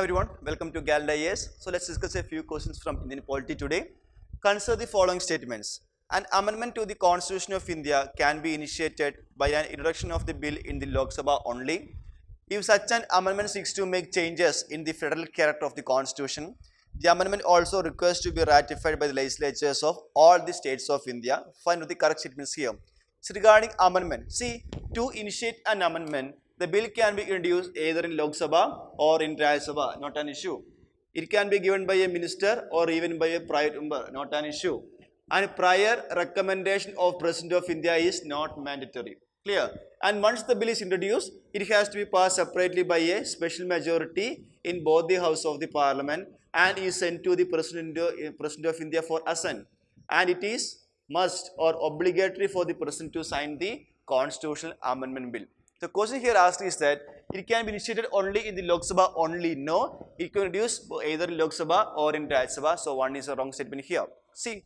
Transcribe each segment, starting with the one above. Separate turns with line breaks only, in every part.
Hi everyone, welcome to Gallant IAS. So let's discuss a few questions from Indian Polity today. Consider the following statements. An amendment to the Constitution of India can be initiated by an introduction of the bill in the Lok Sabha only. If such an amendment seeks to make changes in the federal character of the Constitution, the amendment also requires to be ratified by the legislatures of all the states of India. Find the correct statements here. So regarding amendment, see, to initiate an amendment, the bill can be introduced either in Lok Sabha or in Rajya Sabha, not an issue. It can be given by a minister or even by a private member, not an issue. And prior recommendation of President of India is not mandatory. Clear? And once the bill is introduced, it has to be passed separately by a special majority in both the House of the Parliament and is sent to the President of India for assent. And it is must or obligatory for the President to sign the Constitutional Amendment Bill. The question here asked is that it can be initiated only in the Lok Sabha only. No, it can be introduced either in Lok Sabha or in Rajya Sabha. So one is a wrong statement here. See,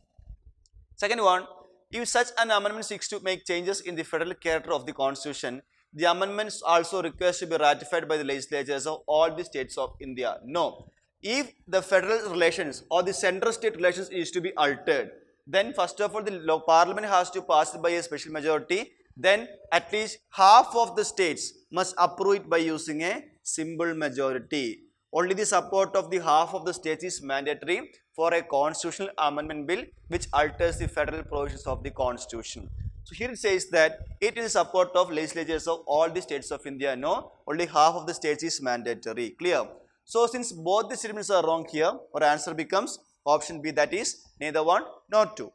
second one, if such an amendment seeks to make changes in the federal character of the Constitution, the amendments also requires to be ratified by the legislatures of all the states of India. No, if the federal relations or the central state relations is to be altered, then first of all the Parliament has to pass it by a special majority. Then at least half of the states must approve it by using a simple majority. Only the support of the half of the states is mandatory for a constitutional amendment bill which alters the federal provisions of the Constitution. So here it says that it is support of legislatures of all the states of India. No, only half of the states is mandatory. Clear? So since both the statements are wrong here, our answer becomes option B, that is neither one nor two.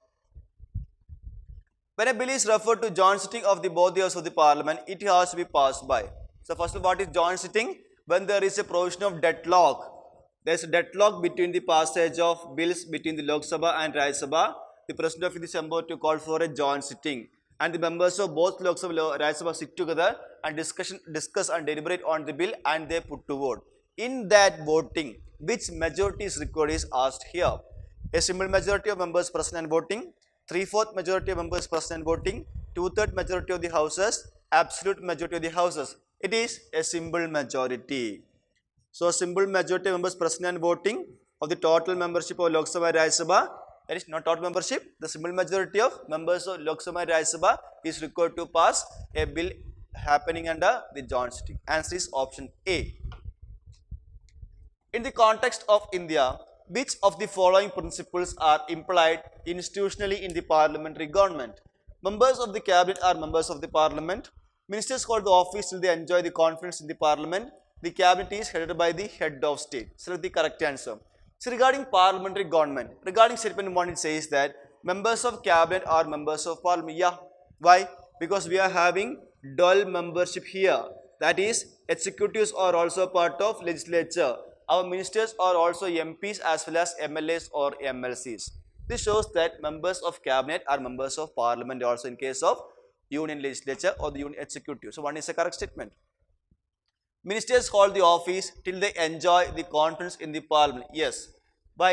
When a bill is referred to joint sitting of both the Houses of the Parliament, it has to be passed by. So first of all, what is joint sitting? When there is a provision of deadlock. There is a deadlock between the passage of bills between the Lok Sabha and Rajya Sabha. The President of India is empowered to call for a joint sitting. And the members of both Lok Sabha and Rajya Sabha sit together and discuss and deliberate on the bill and they put to vote. In that voting, which majority is required is asked here. A simple majority of members present and voting, 3/4 majority of members present and voting, 2/3 majority of the houses, absolute majority of the houses. It is a simple majority. So, a simple majority of members present and voting of the total membership of Lok Sabha and Rajya Sabha, that is not total membership, the simple majority of members of Lok Sabha and Rajya Sabha is required to pass a bill happening under the joint sitting. Answer is option A. In the context of India, which of the following principles are implied institutionally in the parliamentary government? Members of the cabinet are members of the parliament. Ministers hold the office till they enjoy the confidence in the parliament. The cabinet is headed by the head of state. Select the correct answer. So regarding parliamentary government, regarding statement 1, it says that members of cabinet are members of parliament. Yeah. Why? Because we are having dual membership here. That is, executives are also part of legislature. Our ministers are also MPs as well as MLAs or MLCs. This shows that members of cabinet are members of parliament also in case of union legislature or the union executive. So one is a correct statement. Ministers hold the office till they enjoy the confidence in the parliament. Yes. Why?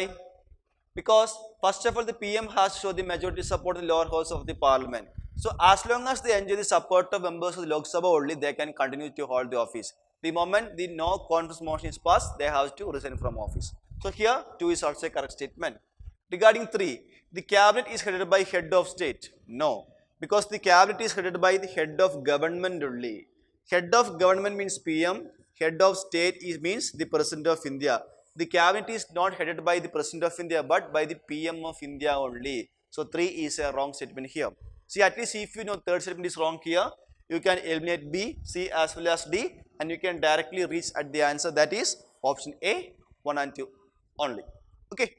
Because first of all the PM has to show the majority support in the lower house of the parliament. So as long as they enjoy the support of members of the Lok Sabha only, they can continue to hold the office. The moment the no confidence motion is passed, they have to resign from office. So here 2 is also a correct statement. Regarding 3, the cabinet is headed by head of state. No, because the cabinet is headed by the head of government only. Head of government means PM, head of state means the President of India. The cabinet is not headed by the President of India but by the PM of India only. So 3 is a wrong statement here. See, at least if you know third statement is wrong here, you can eliminate B, C as well as D and you can directly reach at the answer, that is option A, 1 and 2 only. Okay.